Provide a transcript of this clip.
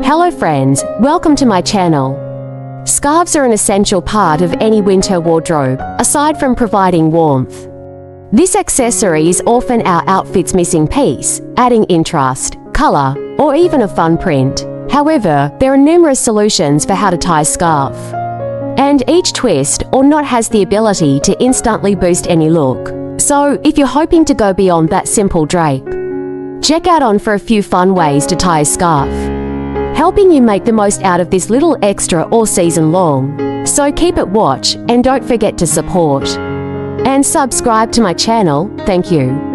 Hello friends, welcome to my channel. Scarves are an essential part of any winter wardrobe, aside from providing warmth. This accessory is often our outfit's missing piece, adding interest, color, or even a fun print. However, there are numerous solutions for how to tie a scarf. And each twist or knot has the ability to instantly boost any look. So, if you're hoping to go beyond that simple drape, check out on for a few fun ways to tie a scarf, helping you make the most out of this little extra all season long. So keep it watch and don't forget to support and subscribe to my channel. Thank you.